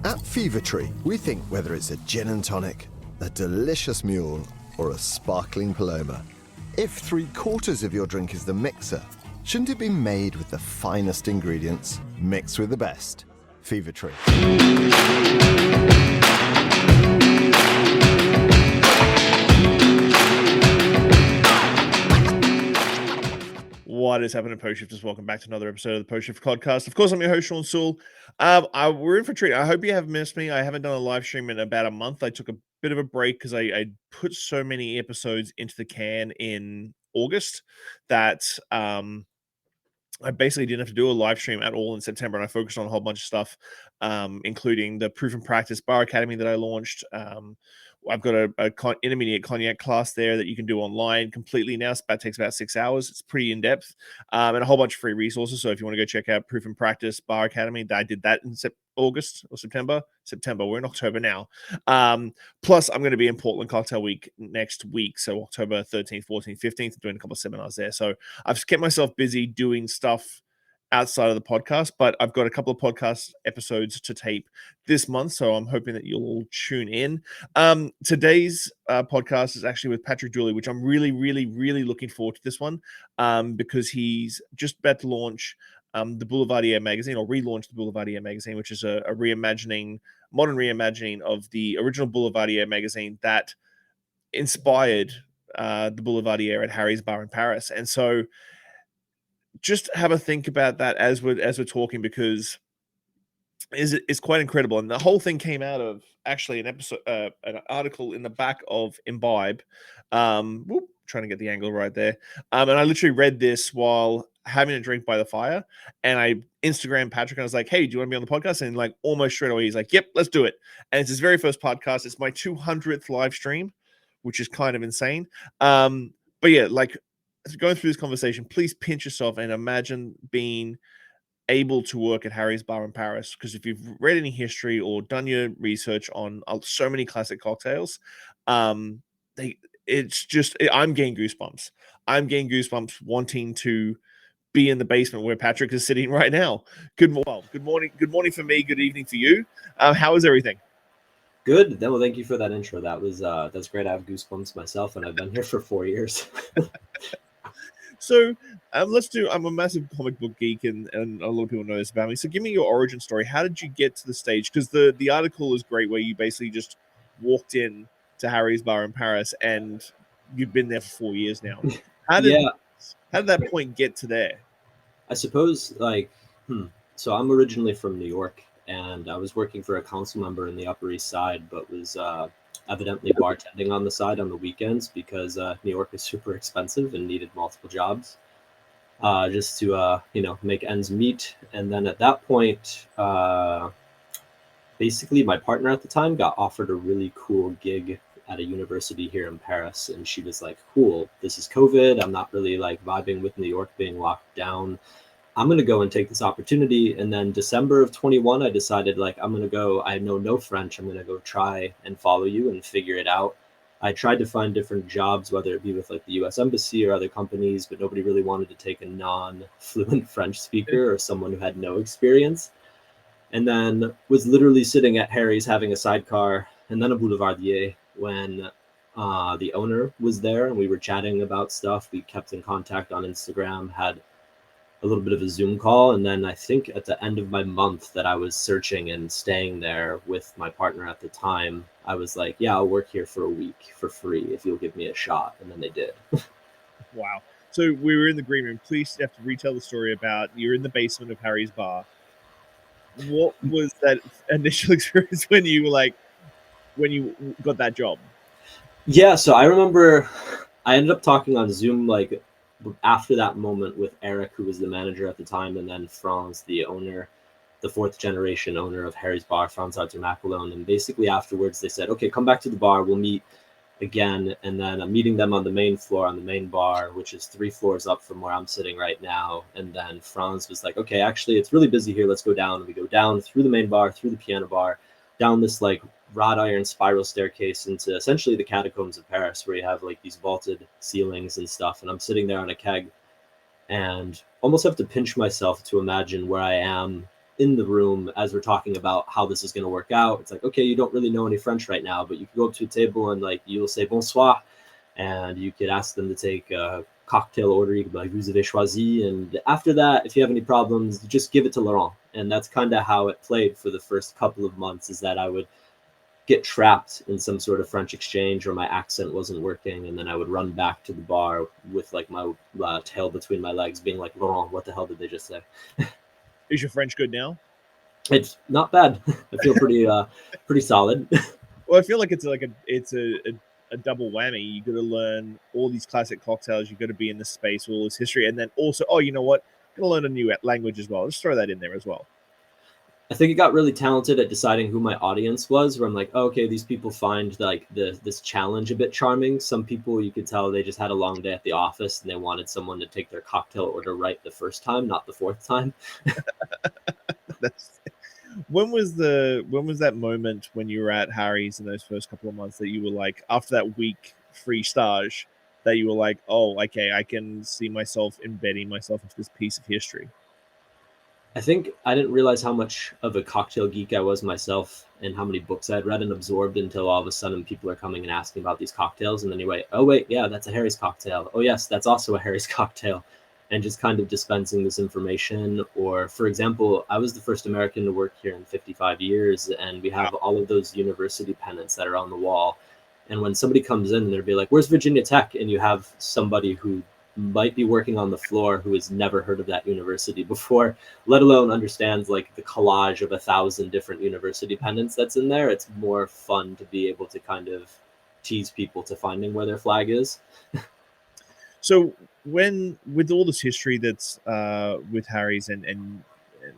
At Fever Tree, we think whether it's a gin and tonic, a delicious mule, or a sparkling Paloma, if 3/4 of your drink is the mixer, shouldn't it be made with the finest ingredients, mixed with the best? Fever Tree. What is happening, Post Shifters? Welcome back to another episode of the Post Shift Podcast. Of course, I'm your host, Shawn Soole. We're in for a treat. I hope you haven't missed me. I haven't done a live stream in about a month. I took a bit of a break because I put so many episodes into the can in August that I basically didn't have to do a live stream at all in September, and I focused on a whole bunch of stuff, including the Proof and Practice Bar Academy that I launched. I've got a intermediate cognac class there that you can do online completely now. That takes about 6 hours. It's pretty in-depth, and a whole bunch of free resources. So if you want to go check out Proof and Practice Bar Academy, I did that in August or September. We're in October now. Plus, I'm going to be in Portland Cocktail Week next week. So October 13th, 14th, 15th, doing a couple of seminars there. So I've kept myself busy doing stuff outside of the podcast, but I've got a couple of podcast episodes to tape this month, so I'm hoping that you'll all tune in. Today's podcast is actually with Patrick Dooley, which I'm really, really, really looking forward to this one, because he's just about to launch the Boulevardier magazine, or relaunch the Boulevardier magazine, which is a modern reimagining of the original Boulevardier magazine that inspired the Boulevardier at Harry's Bar in Paris. And so just have a think about that as we're talking, because it's quite incredible. And the whole thing came out of actually an article in the back of Imbibe. Trying to get the angle right there. And I literally read this while having a drink by the fire, and I Instagrammed Patrick and I was like, "Hey, do you want to be on the podcast?" And like almost straight away, he's like, "Yep, let's do it." And it's his very first podcast. It's my 200th live stream, which is kind of insane. But yeah, like, going through this conversation, please pinch yourself and imagine being able to work at Harry's Bar in Paris, because if you've read any history or done your research on so many classic cocktails, I'm getting goosebumps. I'm getting goosebumps wanting to be in the basement where Patrick is sitting right now. Good morning for me. Good evening for you. How is everything? Good. Well, thank you for that intro. That's great. I have goosebumps myself, and I've been here for 4 years. So I'm a massive comic book geek, and a lot of people know this about me. So give me your origin story. How did you get to the stage? Because the article is great, where you basically just walked in to Harry's Bar in Paris, and you've been there for 4 years now. How did that point get to there? I suppose, so I'm originally from New York, and I was working for a council member in the Upper East Side, but was evidently bartending on the side on the weekends, because New York is super expensive and needed multiple jobs just to make ends meet. And then at that point, basically my partner at the time got offered a really cool gig at a university here in Paris, and she was like, "Cool, this is COVID. I'm not really like vibing with New York being locked down. I'm going to go and take this opportunity." And then December of 21, I decided, like, I'm going to go. I know no French. I'm going to go try and follow you and figure it out. I tried to find different jobs, whether it be with like the US Embassy or other companies, but nobody really wanted to take a non-fluent French speaker or someone who had no experience. And then was literally sitting at Harry's having a sidecar and then a Boulevardier when the owner was there, and we were chatting about stuff. We kept in contact on Instagram, had a little bit of a Zoom call, and then I think at the end of my month that I was searching and staying there with my partner at the time, I was like, "Yeah, I'll work here for a week for free if you'll give me a shot." And then they did. Wow. So we were in the green room. Please have to retell the story about you're in the basement of Harry's Bar. What was that initial experience when you got that job? Yeah, so I remember I ended up talking on Zoom like after that moment with Eric, who was the manager at the time, and then Franz, the owner, the fourth generation owner of Harry's Bar, Franz Macaulon. And basically afterwards they said, "Okay, come back to the bar, we'll meet again." And then I'm meeting them on the main floor, on the main bar, which is 3 floors up from where I'm sitting right now. And then Franz was like, "Okay, actually it's really busy here, let's go down." And we go down through the main bar, through the piano bar, down this like wrought iron spiral staircase into essentially the catacombs of Paris, where you have like these vaulted ceilings and stuff. And I'm sitting there on a keg and almost have to pinch myself to imagine where I am in the room as we're talking about how this is going to work out. It's like, okay, you don't really know any French right now, but you can go up to a table and like you'll say bonsoir, and you could ask them to take a cocktail order. You could be like, vous avez choisi, and after that, if you have any problems, just give it to Laurent. And that's kind of how it played for the first couple of months, is that I would get trapped in some sort of French exchange or my accent wasn't working, and then I would run back to the bar with like my tail between my legs, being like, Laurent, what the hell did they just say? Is your French good now? It's not bad. I feel pretty solid. Well, I feel like it's a double whammy. You got to learn all these classic cocktails. You got to be in the space with all this history, and then also, oh, you know what? I'm gonna learn a new language as well. Just throw that in there as well. I think it got really talented at deciding who my audience was, where I'm like, oh, okay, these people find like this challenge a bit charming. Some people, you could tell they just had a long day at the office and they wanted someone to take their cocktail order right the first time, not the fourth time. When was that moment when you were at Harry's in those first couple of months that you were like, after that week free stage, that you were like, oh, okay, I can see myself embedding myself into this piece of history? I think I didn't realize how much of a cocktail geek I was myself and how many books I'd read and absorbed until all of a sudden people are coming and asking about these cocktails. And then you wait, oh, wait, yeah, that's a Harry's cocktail. Oh, yes, that's also a Harry's cocktail. And just kind of dispensing this information. Or, for example, I was the first American to work here in 55 years, and we have all of those university pennants that are on the wall. And when somebody comes in, they'll be like, where's Virginia Tech? And you have somebody who might be working on the floor who has never heard of that university before, let alone understands like the collage of 1,000 different university pennants that's in there. It's more fun to be able to kind of tease people to finding where their flag is. So when, with all this history that's with Harry's and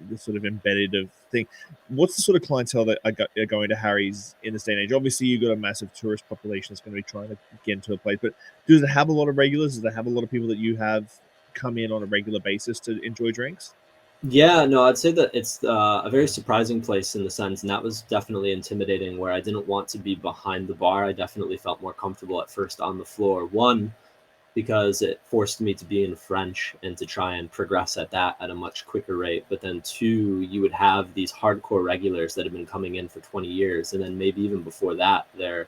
the sort of embedded of thing, what's the sort of clientele that are going to Harry's in this day and age? Obviously, you've got a massive tourist population that's going to be trying to get into a place, but does it have a lot of regulars? Does it have a lot of people that you have come in on a regular basis to enjoy drinks? Yeah, no, I'd say that it's a very surprising place in the sense, and that was definitely intimidating, where I didn't want to be behind the bar. I definitely felt more comfortable at first on the floor. One, because it forced me to be in French and to try and progress at that at a much quicker rate. But then two, you would have these hardcore regulars that have been coming in for 20 years. And then maybe even before that, their,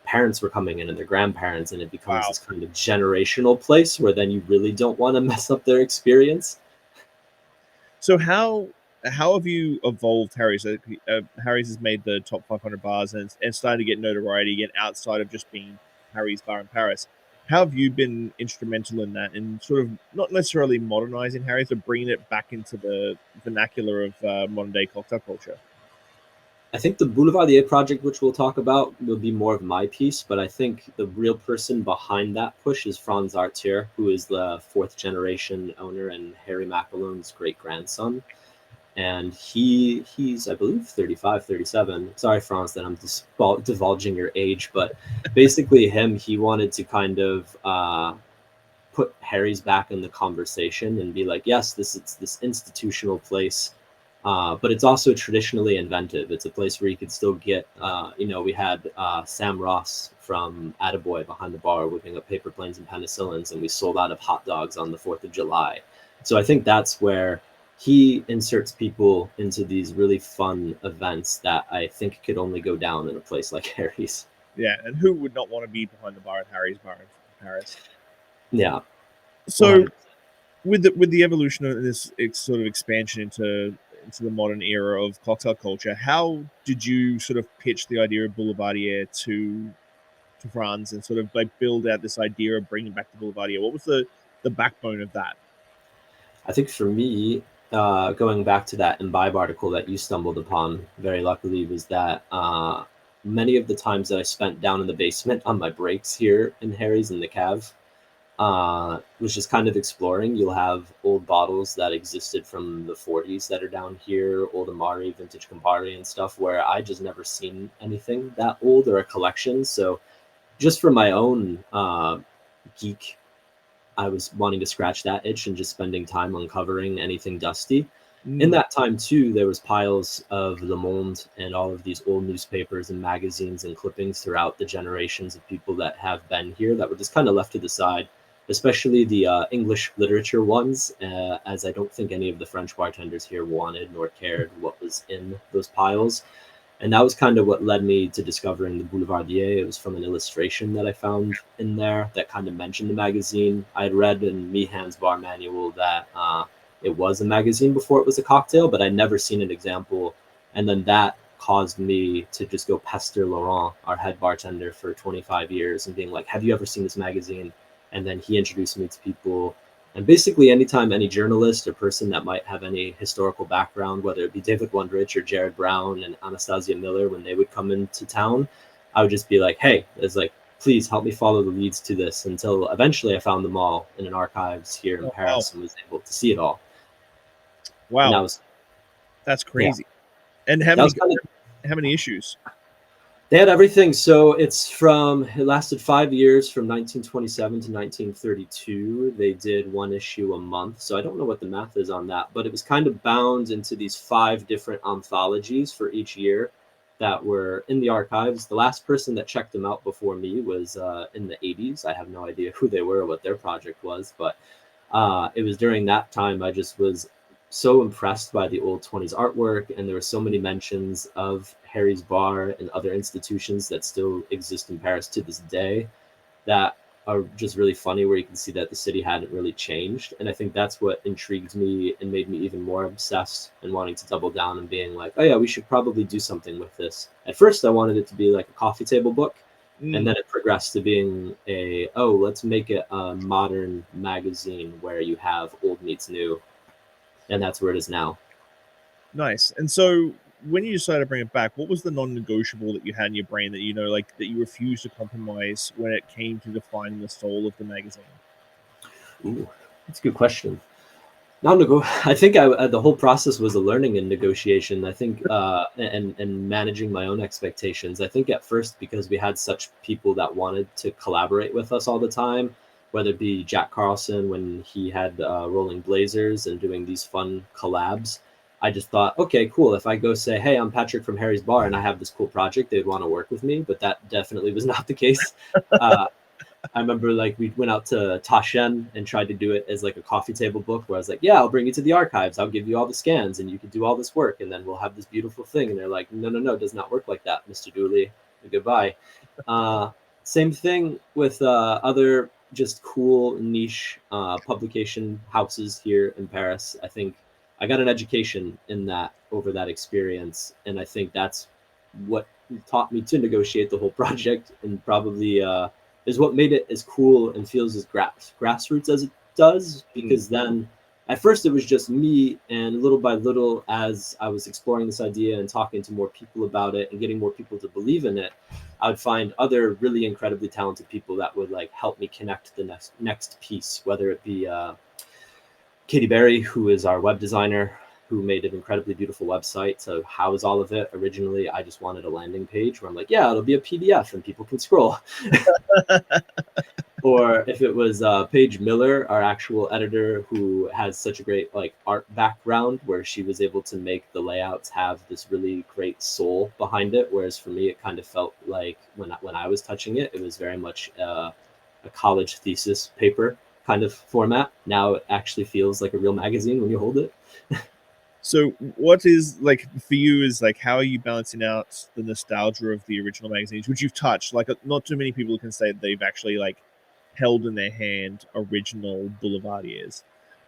parents were coming in and their grandparents, and it becomes this kind of generational place where then you really don't want to mess up their experience. So how have you evolved Harry's? Harry's has made the top 500 bars and starting to get notoriety again outside of just being Harry's bar in Paris. How have you been instrumental in that, and sort of not necessarily modernizing Harry's, but bringing it back into the vernacular of modern day cocktail culture? I think the Boulevardier project, which we'll talk about, will be more of my piece, but I think the real person behind that push is Franz Artier, who is the fourth generation owner and Harry McAlone's great grandson. And he's, I believe, 35, 37. Sorry, Franz, that I'm divulging your age, but basically he wanted to kind of put Harry's back in the conversation and be like, yes, this is this institutional place, but it's also traditionally inventive. It's a place where you could still get, we had Sam Ross from Attaboy behind the bar whipping up paper planes and penicillins, and we sold out of hot dogs on the 4th of July. So I think that's where he inserts people into these really fun events that I think could only go down in a place like Harry's. Yeah, and who would not want to be behind the bar at Harry's bar in Paris? Yeah. So 100%. with the evolution of this sort of expansion into the modern era of cocktail culture, how did you sort of pitch the idea of Boulevardier to France and sort of like build out this idea of bringing back the Boulevardier? What was the backbone of that? I think for me, going back to that Imbibe article that you stumbled upon, very luckily, was that many of the times that I spent down in the basement on my breaks here in Harry's in the Cav was just kind of exploring. You'll have old bottles that existed from the 40s that are down here, old Amari, vintage Campari and stuff, where I just never seen anything that old or a collection. So just for my own geek, I was wanting to scratch that itch and just spending time uncovering anything dusty. In that time, too, there was piles of Le Monde and all of these old newspapers and magazines and clippings throughout the generations of people that have been here that were just kind of left to the side. especially the English literature ones, as I don't think any of the French bartenders here wanted nor cared what was in those piles. And that was kind of what led me to discovering the Boulevardier. It was from an illustration that I found in there that kind of mentioned the magazine. I had read in Meehan's bar manual that it was a magazine before it was a cocktail, but I'd never seen an example. And then that caused me to just go pester Laurent, our head bartender for 25 years, and being like, have you ever seen this magazine? And then he introduced me to people. And basically, anytime any journalist or person that might have any historical background, whether it be David Wondrich or Jared Brown and Anastasia Miller, when they would come into town, I would just be like, hey, it's like, please help me follow the leads to this, until eventually I found them all in an archives here in Paris and was able to see it all. And Wow. that was, That's crazy. And how many issues? They had everything. So it lasted 5 years, from 1927 to 1932. They did one issue a month. So I don't know what the math is on that, but it was kind of bound into these 5 different anthologies for each year that were in the archives. The last person that checked them out before me was in the 80s. I have no idea who they were or what their project was, but it was during that time I just was so impressed by the old 20s artwork, and there were so many mentions of Harry's Bar and other institutions that still exist in Paris to this day that are just really funny, where you can see that the city hadn't really changed. And I think that's what intrigued me and made me even more obsessed and wanting to double down and being like, oh yeah, we should probably do something with this. At first I wanted it to be like a coffee table book, and then it progressed to being let's make it a modern magazine where you have old meets new. And that's where it is now. Nice. And so when you decided to bring it back, what was the non-negotiable that you had in your brain that that you refused to compromise when it came to defining the soul of the magazine? Ooh, that's a good question. I think the whole process was a learning and negotiation. I think and managing my own expectations. I think at first, because we had such people that wanted to collaborate with us all the time, whether it be Jack Carlson when he had Rolling Blazers and doing these fun collabs, I just thought, okay, cool. If I go say, hey, I'm Patrick from Harry's Bar and I have this cool project, they'd want to work with me. But that definitely was not the case. I remember we went out to Taschen and tried to do it as like a coffee table book, where I was like, yeah, I'll bring you to the archives. I'll give you all the scans and you can do all this work. And then we'll have this beautiful thing. And they're like, no, it does not work like that, Mr. Dooley. Goodbye. Same thing with other just cool niche publication houses here in Paris. I think I got an education in that over that experience. And I think that's what taught me to negotiate the whole project, and probably is what made it as cool and feels as grassroots as it does. Because then at first it was just me, and little by little, as I was exploring this idea and talking to more people about it and getting more people to believe in it, I would find other really incredibly talented people that would help me connect the next piece, whether it be Katie Berry, who is our web designer, who made an incredibly beautiful website to house all of it. Originally, I just wanted a landing page where I'm like, yeah, it'll be a PDF and people can scroll. Or if it was Paige Miller, our actual editor, who has such a great art background, where she was able to make the layouts have this really great soul behind it. Whereas for me, it kind of felt like when I was touching it, it was very much a college thesis paper kind of format. Now it actually feels like a real magazine when you hold it. So what is for you is how are you balancing out the nostalgia of the original magazines, which you've touched? Not too many people can say that they've actually held in their hand original Boulevardiers.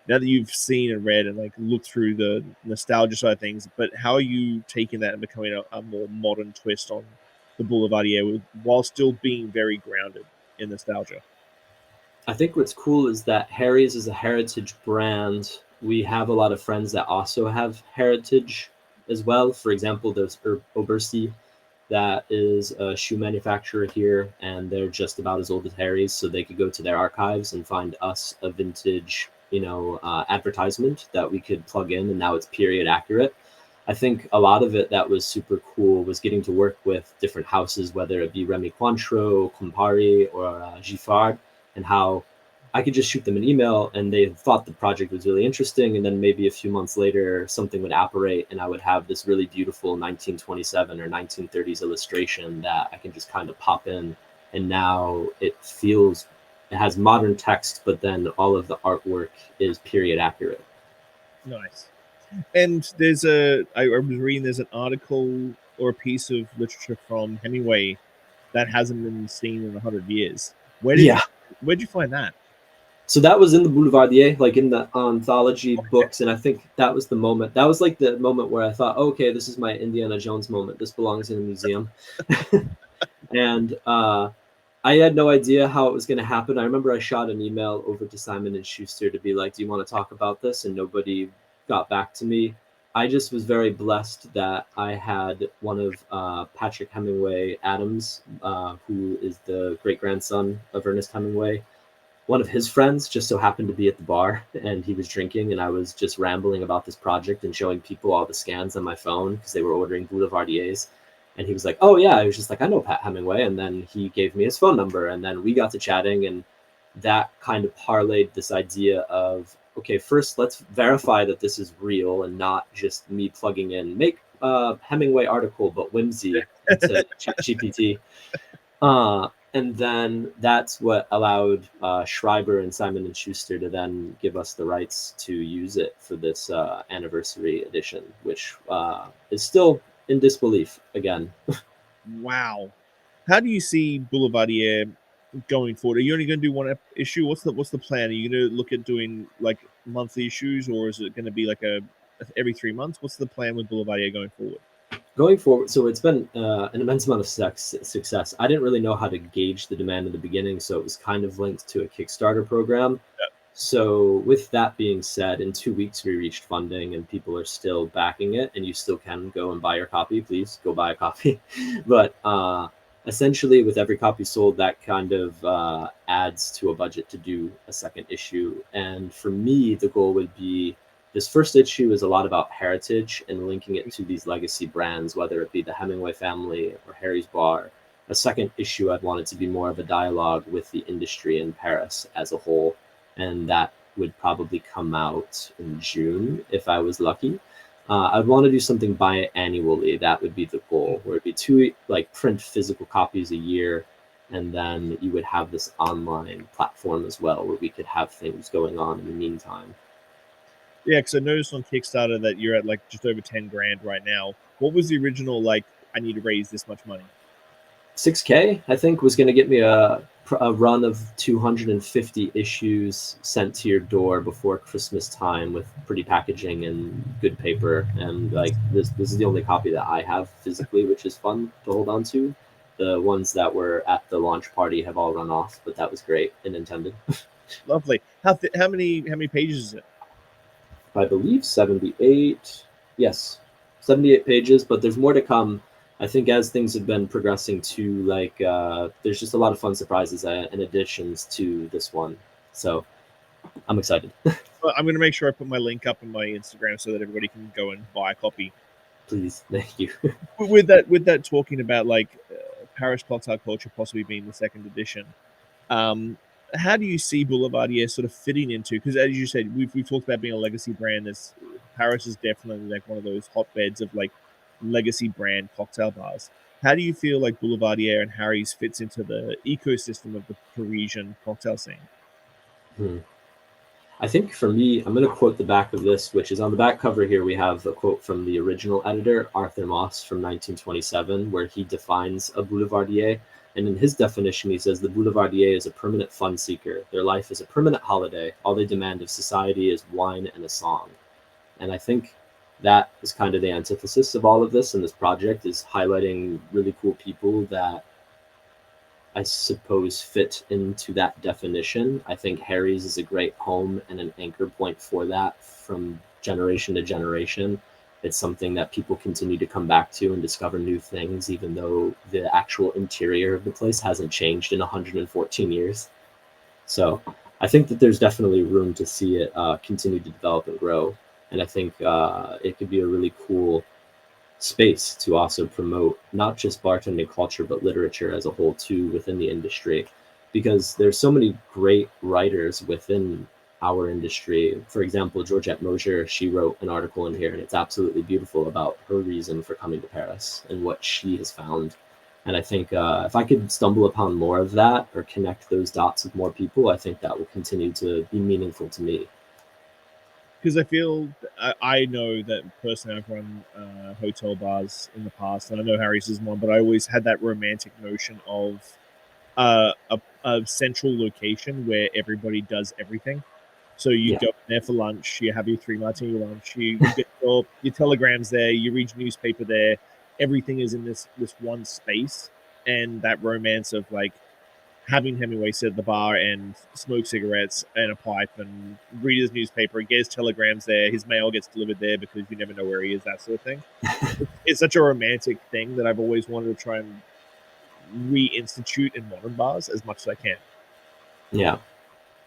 Now that you've seen and read and looked through the nostalgia side of things, but how are you taking that and becoming a more modern twist on the Boulevardier while still being very grounded in nostalgia? I think what's cool is that Harry's is a heritage brand. We have a lot of friends that also have heritage as well. For example, there's Obersi, that is a shoe manufacturer here, and they're just about as old as Harry's, so they could go to their archives and find us a vintage, advertisement that we could plug in, and now it's period accurate. I think a lot of it that was super cool was getting to work with different houses, whether it be Remy Cointreau, Campari, or Giffard, and how I could just shoot them an email and they thought the project was really interesting. And then maybe a few months later, something would apparate and I would have this really beautiful 1927 or 1930s illustration that I can just kind of pop in. And now it feels it has modern text, but then all of the artwork is period accurate. Nice. And I was reading there's an article or a piece of literature from Hemingway that hasn't been seen in 100 years. Where'd you find that? So that was in the Boulevardier, like in the anthology books, and I think that was the moment. That was like the moment where I thought, okay, this is my Indiana Jones moment. This belongs in a museum. And I had no idea how it was going to happen. I remember I shot an email over to Simon and Schuster to be like, do you want to talk about this? And nobody got back to me. I just was very blessed that I had one of Patrick Hemingway Adams, who is the great-grandson of Ernest Hemingway. One of his friends just so happened to be at the bar, and he was drinking, and I was just rambling about this project and showing people all the scans on my phone because they were ordering Boulevardiers. And he was like, oh yeah, I was just like, I know Pat Hemingway. And then he gave me his phone number, and then we got to chatting, and that kind of parlayed this idea of, okay, first let's verify that this is real and not just me plugging in, make a Hemingway article, but whimsy to ChatGPT. And then that's what allowed Schreiber and Simon & Schuster to then give us the rights to use it for this anniversary edition, which is still in disbelief again. Wow. How do you see Boulevardier going forward? Are you only going to do one issue? What's the plan? Are you going to look at doing like monthly issues, or is it going to be like every 3 months? What's the plan with Boulevardier going forward? Going forward, so it's been an immense amount of success. I didn't really know how to gauge the demand in the beginning, so it was kind of linked to a Kickstarter program. Yep. So with that being said, in 2 weeks we reached funding, and people are still backing it, and you still can go and buy your copy. Please go buy a copy. But essentially, with every copy sold, that kind of adds to a budget to do a second issue. And for me, the goal would be, this first issue is a lot about heritage and linking it to these legacy brands, whether it be the Hemingway family or Harry's Bar. A second issue, I'd want it to be more of a dialogue with the industry in Paris as a whole. And that would probably come out in June if I was lucky. I'd want to do something biannually. That would be the goal, where it'd be 2 like print physical copies a year. And then you would have this online platform as well, where we could have things going on in the meantime. Yeah, because I noticed on Kickstarter that you're at like just over 10 grand right now. What was the original, like, I need to raise this much money? 6K, I think, was going to get me a run of 250 issues sent to your door before Christmas time with pretty packaging and good paper. And like this is the only copy that I have physically, which is fun to hold on to. The ones that were at the launch party have all run off, but that was great and intended. Lovely. How many pages is it? I believe 78. Yes, 78 pages, but there's more to come. I think as things have been progressing too, like there's just a lot of fun surprises and additions to this one. So I'm excited. Well, I'm going to make sure I put my link up on my Instagram so that everybody can go and buy a copy. Please, thank you. With that talking about like Paris cocktail culture possibly being the second edition, how do you see Boulevardier sort of fitting into? Because as you said, we've talked about being a legacy brand. Paris is definitely like one of those hotbeds of like legacy brand cocktail bars. How do you feel like Boulevardier and Harry's fits into the ecosystem of the Parisian cocktail scene? I think for me, I'm going to quote the back of this, which is on the back cover here. We have a quote from the original editor, Arthur Moss, from 1927, where he defines a Boulevardier. And in his definition, he says the Boulevardier is a permanent fun seeker. Their life is a permanent holiday. All they demand of society is wine and a song. And I think that is kind of the antithesis of all of this. And this project is highlighting really cool people that I suppose fit into that definition. I think Harry's is a great home and an anchor point for that from generation to generation. It's something that people continue to come back to and discover new things, even though the actual interior of the place hasn't changed in 114 years. So I think that there's definitely room to see it continue to develop and grow. And I think it could be a really cool space to also promote not just bartending culture, but literature as a whole too within the industry, because there's so many great writers within our industry. For example, Georgette Mosier, she wrote an article in here, and it's absolutely beautiful about her reason for coming to Paris and what she has found. And I think if I could stumble upon more of that or connect those dots with more people, I think that will continue to be meaningful to me. Because I feel I know that personally I've run hotel bars in the past, and I know Harry's is one, but I always had that romantic notion of a central location where everybody does everything. So you Yeah. go there for lunch, you have your 3 martini lunch, you get your telegrams there, you read your newspaper there. Everything is in this one space, and that romance of like having Hemingway sit at the bar and smoke cigarettes and a pipe and read his newspaper, get his telegrams there, his mail gets delivered there because you never know where he is, that sort of thing. It's such a romantic thing that I've always wanted to try and reinstitute in modern bars as much as I can. Yeah.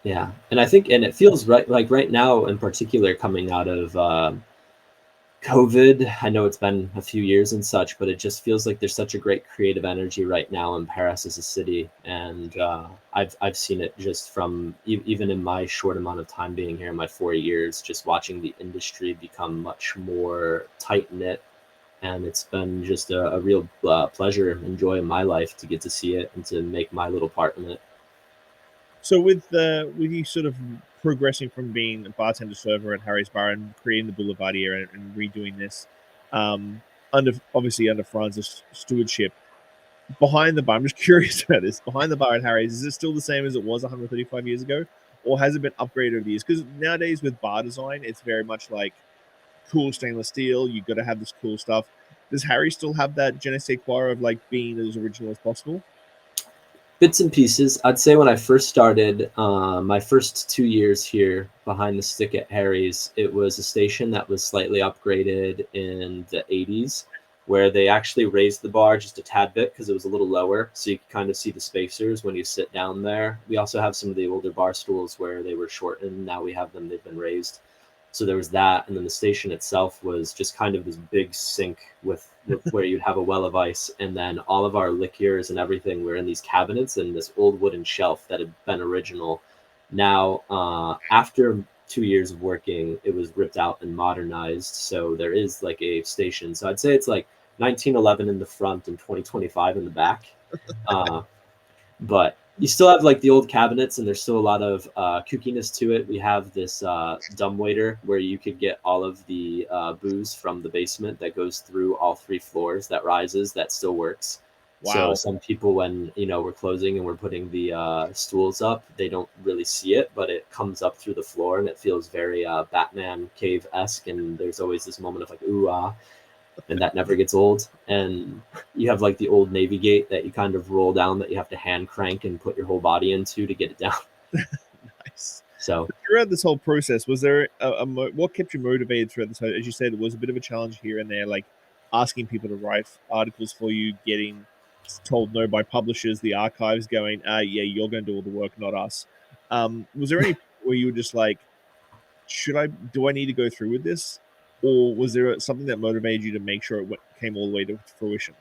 Yeah. And I think, and it feels right, like right now in particular, coming out of COVID, I know it's been a few years and such, but it just feels like there's such a great creative energy right now in Paris as a city. And I've seen it just from even in my short amount of time being here, in my 4 years, just watching the industry become much more tight knit. And it's been just a real pleasure and joy in my life to get to see it and to make my little part in it. So with you sort of progressing from being a bartender server at Harry's Bar and creating the Boulevardier and redoing this, under obviously under Franz's stewardship, behind the bar, I'm just curious about this. Behind the bar at Harry's, is it still the same as it was 135 years ago, or has it been upgraded over the years? Because nowadays with bar design, it's very much like cool stainless steel. You got to have this cool stuff. Does Harry still have that je ne sais quoi of like being as original as possible? Bits and pieces. I'd say when I first started, my first 2 years here behind the stick at Harry's, it was a station that was slightly upgraded in the 80s, where they actually raised the bar just a tad bit because it was a little lower, so you could kind of see the spacers when you sit down there. We also have some of the older bar stools where they were shortened. Now we have them, they've been raised. So there was that, and then the station itself was just kind of this big sink with where you'd have a well of ice, and then all of our liqueurs and everything were in these cabinets and this old wooden shelf that had been original. Now, after 2 years of working, it was ripped out and modernized, so there is like a station. So I'd say it's like 1911 in the front and 2025 in the back. But you still have like the old cabinets, and there's still a lot of kookiness to it. We have this dumbwaiter where you could get all of the booze from the basement that goes through all 3 floors, that rises, that still works. Wow. So some people, when we're closing and we're putting the stools up, they don't really see it, but it comes up through the floor and it feels very Batman cave-esque. And there's always this moment of like, ooh, ah. And that never gets old. And you have like the old Navy gate that you kind of roll down that you have to hand crank and put your whole body into to get it down. Nice. So throughout this whole process, was there what kept you motivated throughout this? As you said, it was a bit of a challenge here and there, like asking people to write articles for you, getting told no by publishers, the archives going, yeah, you're going to do all the work, not us. Was there any where you were just like, do I need to go through with this? Or was there something that motivated you to make sure it came all the way to fruition?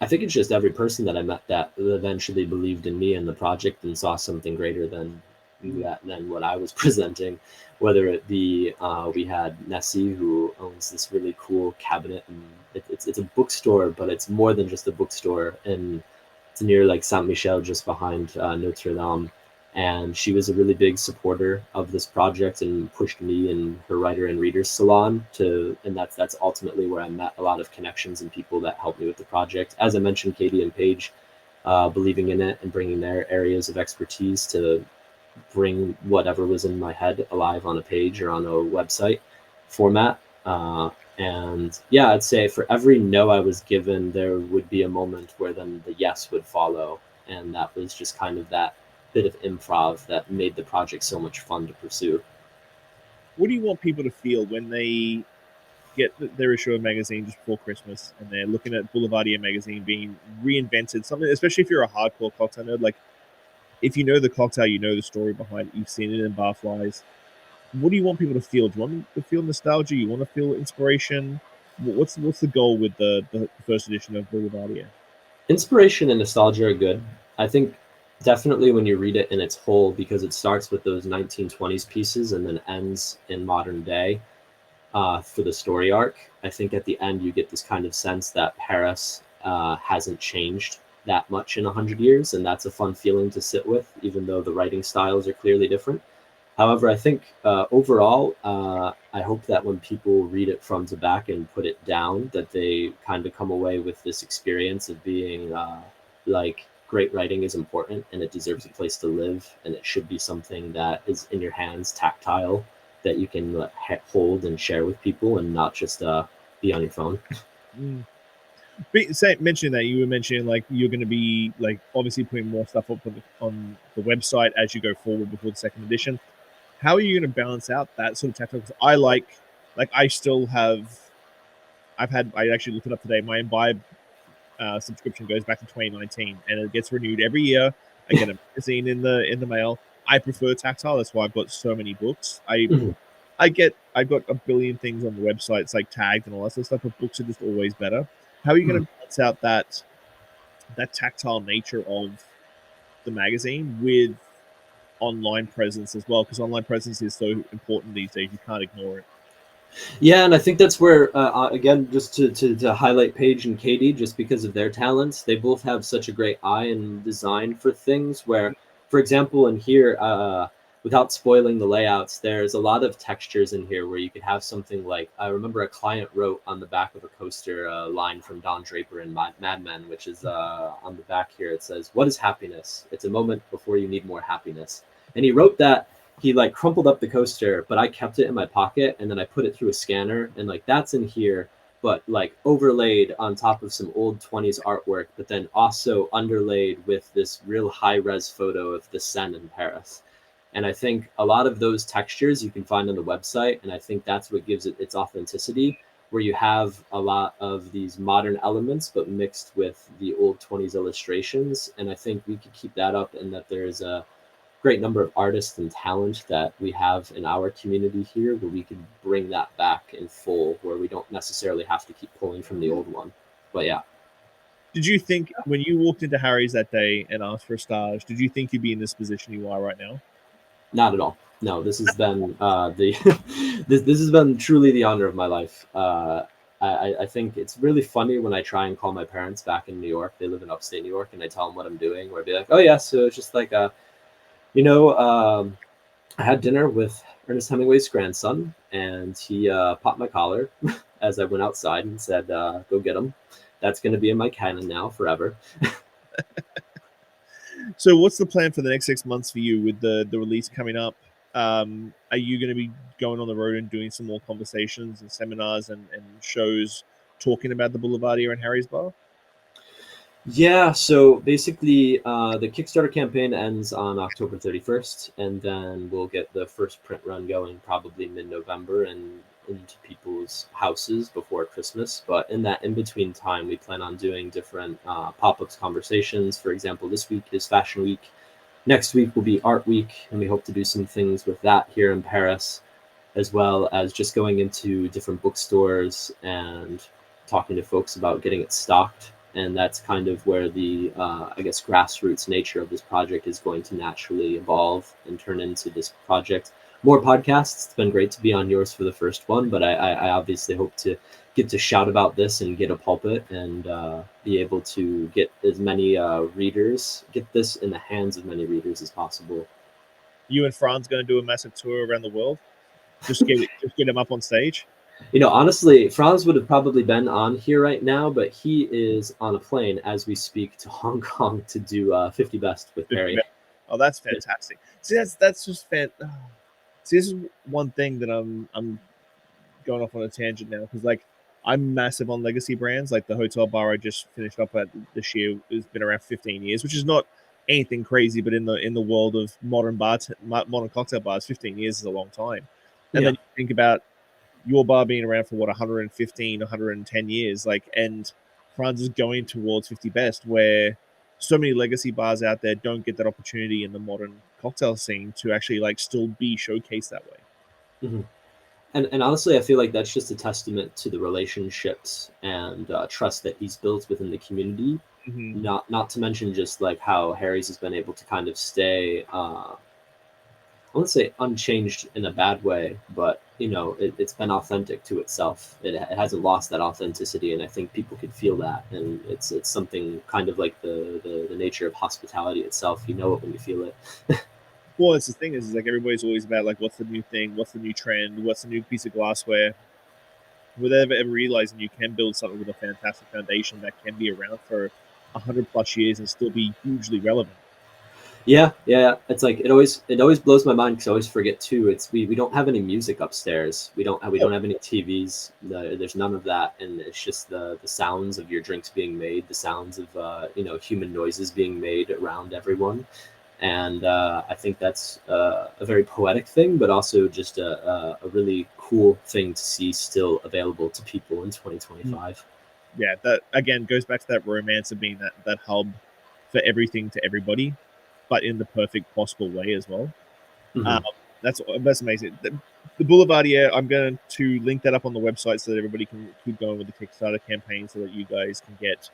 I think it's just every person that I met that eventually believed in me and the project and saw something greater than what I was presenting. Whether it be we had Nessie, who owns this really cool cabinet, and it's a bookstore, but it's more than just a bookstore, and it's near like Saint Michel, just behind Notre Dame. And she was a really big supporter of this project and pushed me and her writer and readers salon and that's ultimately where I met a lot of connections and people that helped me with the project. As I mentioned, Katie and Paige believing in it and bringing their areas of expertise to bring whatever was in my head alive on a page or on a website format. And yeah, I'd say for every no I was given, there would be a moment where then the yes would follow. And that was just kind of that bit of improv that made the project so much fun to pursue. What do you want people to feel when they get their issue of magazine just before Christmas and they're looking at Boulevardier magazine being reinvented? Something, especially if you're a hardcore cocktail nerd, like if you know the cocktail, you know the story behind it, you've seen it in Barflies. What do you want people to feel? Do you want them to feel nostalgia? You want to feel inspiration? What's the goal with the first edition of Boulevardier? Inspiration and nostalgia are good. I think definitely when you read it in its whole, because it starts with those 1920s pieces and then ends in modern day for the story arc. I think at the end you get this kind of sense that Paris hasn't changed that much in 100 years, and that's a fun feeling to sit with, even though the writing styles are clearly different. However, I think overall, I hope that when people read it front to back and put it down, that they kind of come away with this experience of being like, great writing is important and it deserves a place to live, and it should be something that is in your hands, tactile, that you can hold and share with people, and not just be on your phone. Mentioning that, you were mentioning like you're going to be like obviously putting more stuff up on the website as you go forward before the second edition. How are you going to balance out that sort of tactile? Because I still have, I actually looked it up today. My Imbibe subscription goes back to 2019, and it gets renewed every year. I get a magazine in the mail. I prefer tactile. That's why I've got so many books. I've got a billion things on the website. It's like tagged and all that sort of stuff, but books are just always better. How are you going to balance out that tactile nature of the magazine with online presence as well? Because online presence is so important these days. You can't ignore it. Yeah, and I think that's where, again, just to highlight Paige and Katie, just because of their talents, they both have such a great eye and design for things where, for example, in here, without spoiling the layouts, there's a lot of textures in here where you could have something like, I remember a client wrote on the back of a coaster a line from Don Draper in Mad Men, which is on the back here. It says, "What is happiness? It's a moment before you need more happiness." And he wrote that. He like crumpled up the coaster, but I kept it in my pocket, and then I put it through a scanner, and like that's in here, but like overlaid on top of some old 20s artwork, but then also underlaid with this real high res photo of the Seine in Paris. And I think a lot of those textures you can find on the website, and I think that's what gives it its authenticity, where you have a lot of these modern elements but mixed with the old 20s illustrations. And I think we could keep that up, and that there's a great number of artists and talent that we have in our community here, where we can bring that back in full, where we don't necessarily have to keep pulling from the old one. But yeah. Did you think when you walked into Harry's that day and asked for a stage, did you think you'd be in this position you are right now? Not at all. No, this has been this has been truly the honor of my life. I think it's really funny when I try and call my parents back in New York. They live in upstate New York, and I tell them what I'm doing, where I'd be like, "Oh yeah, so it's just like I had dinner with Ernest Hemingway's grandson, and he popped my collar as I went outside and said, go get him. That's going to be in my canon now forever." So what's the plan for the next 6 months for you with the release coming up? Are you going to be going on the road and doing some more conversations and seminars and shows talking about the Boulevardier and Harry's Bar? Yeah, so basically the Kickstarter campaign ends on October 31st, and then we'll get the first print run going probably mid-November and into people's houses before Christmas. But in that in-between time, we plan on doing different pop-ups, conversations. For example, this week is Fashion Week. Next week will be Art Week, and we hope to do some things with that here in Paris, as well as just going into different bookstores and talking to folks about getting it stocked. And that's kind of where the, I guess, grassroots nature of this project is going to naturally evolve and turn into this project. More podcasts. It's been great to be on yours for the first one, but I obviously hope to get to shout about this and get a pulpit and be able to get as many readers, get this in the hands of many readers as possible. You and Franz going to do a massive tour around the world? Just get him up on stage? Honestly, Franz would have probably been on here right now, but he is on a plane as we speak to Hong Kong to do 50 Best with Barry. Oh, that's fantastic. See, that's just fantastic. See, this is one thing that I'm going off on a tangent now, because like I'm massive on legacy brands. Like the hotel bar I just finished up at this year has been around 15 years, which is not anything crazy, but in the world of modern cocktail bars, 15 years is a long time. And then you think about your bar being around for 115, 110 years, like, and Franz is going towards 50 Best, where so many legacy bars out there don't get that opportunity in the modern cocktail scene to actually like still be showcased that way. Mm-hmm. And honestly, I feel like that's just a testament to the relationships and trust that he's built within the community. Not to mention just like how Harry's has been able to kind of stay I wouldn't say unchanged in a bad way, but it's been authentic to itself. It hasn't lost that authenticity, and I think people could feel that. And it's something kind of like the nature of hospitality itself. You know it when you feel it. Well, it's the thing is like everybody's always about like what's the new thing, what's the new trend, what's the new piece of glassware. Without ever realizing you can build something with a fantastic foundation that can be around for 100+ years and still be hugely relevant. Yeah. It's like it always blows my mind because I always forget too. We don't have any music upstairs. We don't have any TVs. There's none of that, and it's just the sounds of your drinks being made, the sounds of human noises being made around everyone, and I think that's a very poetic thing, but also just a really cool thing to see still available to people in 2025. Yeah, that again goes back to that romance of being that hub for everything to everybody, but in the perfect possible way as well. Mhm. That's amazing. The Boulevardier, I'm going to link that up on the website so that everybody can keep going with the Kickstarter campaign so that you guys can get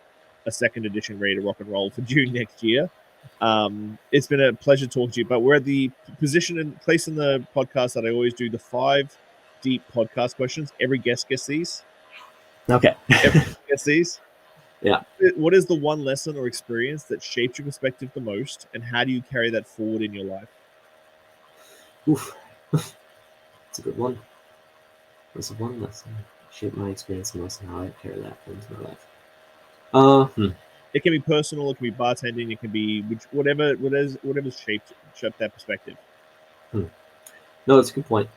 a second edition ready to rock and roll for June next year. It's been a pleasure talking to you, but we're at the position and place in the podcast that I always do the 5 deep podcast questions. Every guest gets these. Okay. Every guest gets these. Yeah. What is the one lesson or experience that shaped your perspective the most, and how do you carry that forward in your life? Oof. That's a good one. What's the one lesson shaped my experience the most and how I carry that into my life? It can be personal, it can be bartending, it can be whatever's shaped that perspective. No, that's a good point.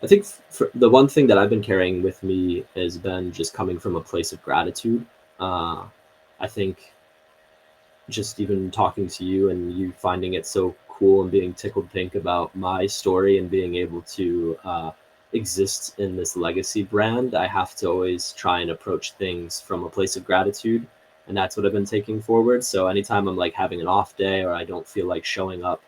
I think the one thing that I've been carrying with me has been just coming from a place of gratitude. I think just even talking to you and you finding it so cool and being tickled pink about my story and being able to exist in this legacy brand, I have to always try and approach things from a place of gratitude. And that's what I've been taking forward. So anytime I'm like having an off day or I don't feel like showing up,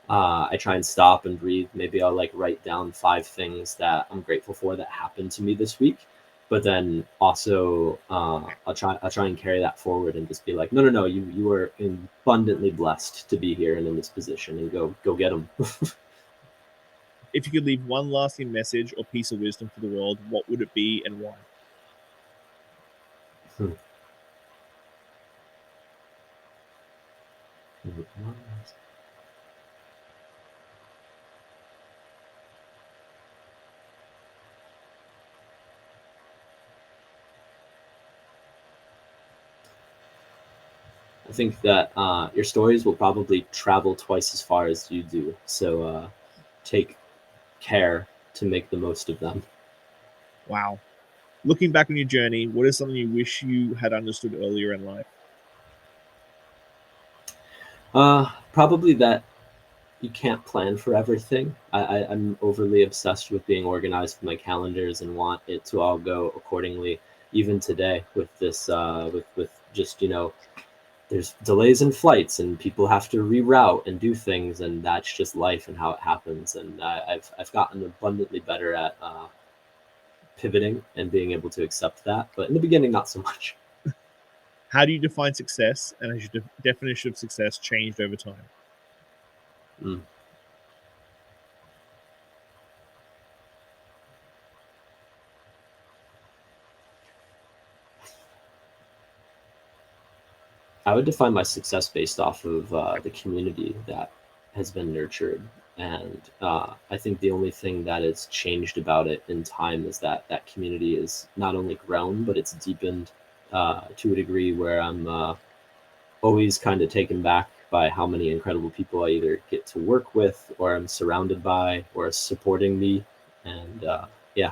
I try and stop and breathe. Maybe I'll like write down 5 things that I'm grateful for that happened to me this week. But then also, I'll try and carry that forward and just be like, no, you are abundantly blessed to be here and in this position, and go get them. If you could leave one lasting message or piece of wisdom for the world, what would it be and why? I think that your stories will probably travel twice as far as you do. So take care to make the most of them. Wow. Looking back on your journey, what is something you wish you had understood earlier in life? Probably that you can't plan for everything. I'm overly obsessed with being organized with my calendars and want it to all go accordingly. Even today, with this, with just there's delays in flights and people have to reroute and do things, and that's just life and how it happens. And I've gotten abundantly better at pivoting and being able to accept that, but in the beginning, not so much. How do you define success, and has your definition of success changed over time? Mm. I would define my success based off of the community that has been nurtured. And I think the only thing that has changed about it in time is that that community is not only grown, but it's deepened to a degree where I'm always kind of taken back by how many incredible people I either get to work with or I'm surrounded by or are supporting me. And yeah.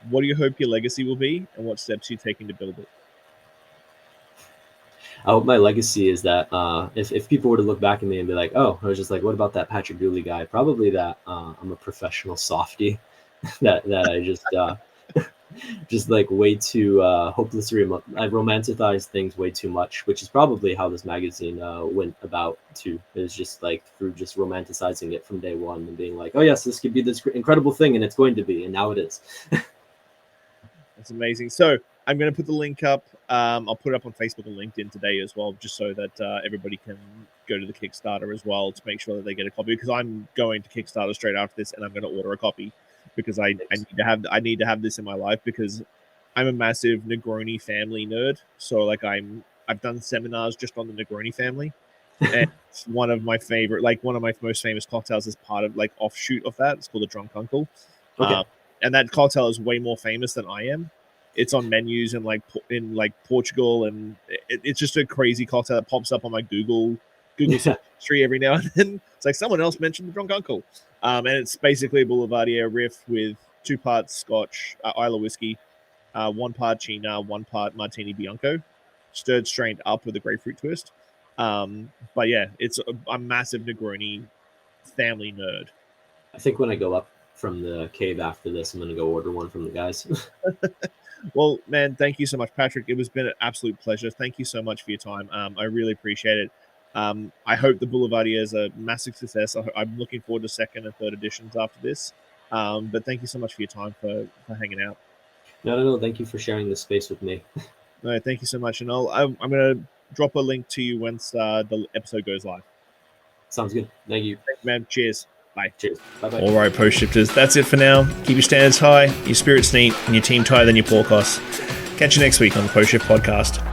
What do you hope your legacy will be, and what steps are you taking to build it? I hope my legacy is that if people were to look back at me and be like, oh, I was just like, what about that Patrick Dooley guy? Probably that I'm a professional softie, that I just like way too hopelessly I romanticize things way too much, which is probably how this magazine went about too. It's just like through just romanticizing it from day one and being like, oh yes, this could be this incredible thing, and it's going to be, and now it is. That's amazing. So I'm going to put the link up. I'll put it up on Facebook and LinkedIn today as well, just so that everybody can go to the Kickstarter as well to make sure that they get a copy, because I'm going to Kickstarter straight after this, and I'm going to order a copy because I need to have this in my life, because I'm a massive Negroni family nerd. So like I've done seminars just on the Negroni family, and it's one of my most famous cocktails is part of like offshoot of that. It's called a Drunk Uncle. Okay. And that cocktail is way more famous than I am. It's on menus in Portugal, and it's just a crazy cocktail that pops up on my Google search history every now and then. It's like someone else mentioned the Drunk Uncle, and it's basically a Boulevardier riff with 2 parts Scotch, Isla whiskey, 1 part China, 1 part Martini Bianco, stirred strained up with a grapefruit twist. But yeah, it's a massive Negroni family nerd. I think when I go up from the cave after this, I'm going to go order one from the guys. Well, man, thank you so much, Patrick. It has been an absolute pleasure. Thank you so much for your time. I really appreciate it. I hope the Boulevardier is a massive success. I'm looking forward to 2nd and 3rd editions after this. But thank you so much for your time for hanging out. No. Thank you for sharing this space with me. No, thank you so much. And I'm going to drop a link to you once the episode goes live. Sounds good. Thank you. Thank you, man. Cheers. Bye. Cheers. Bye-bye. All right, Post Shifters, that's it for now. Keep your standards high, your spirits neat, and your team tighter than your forecast. Catch you next week on the Post Shift Podcast.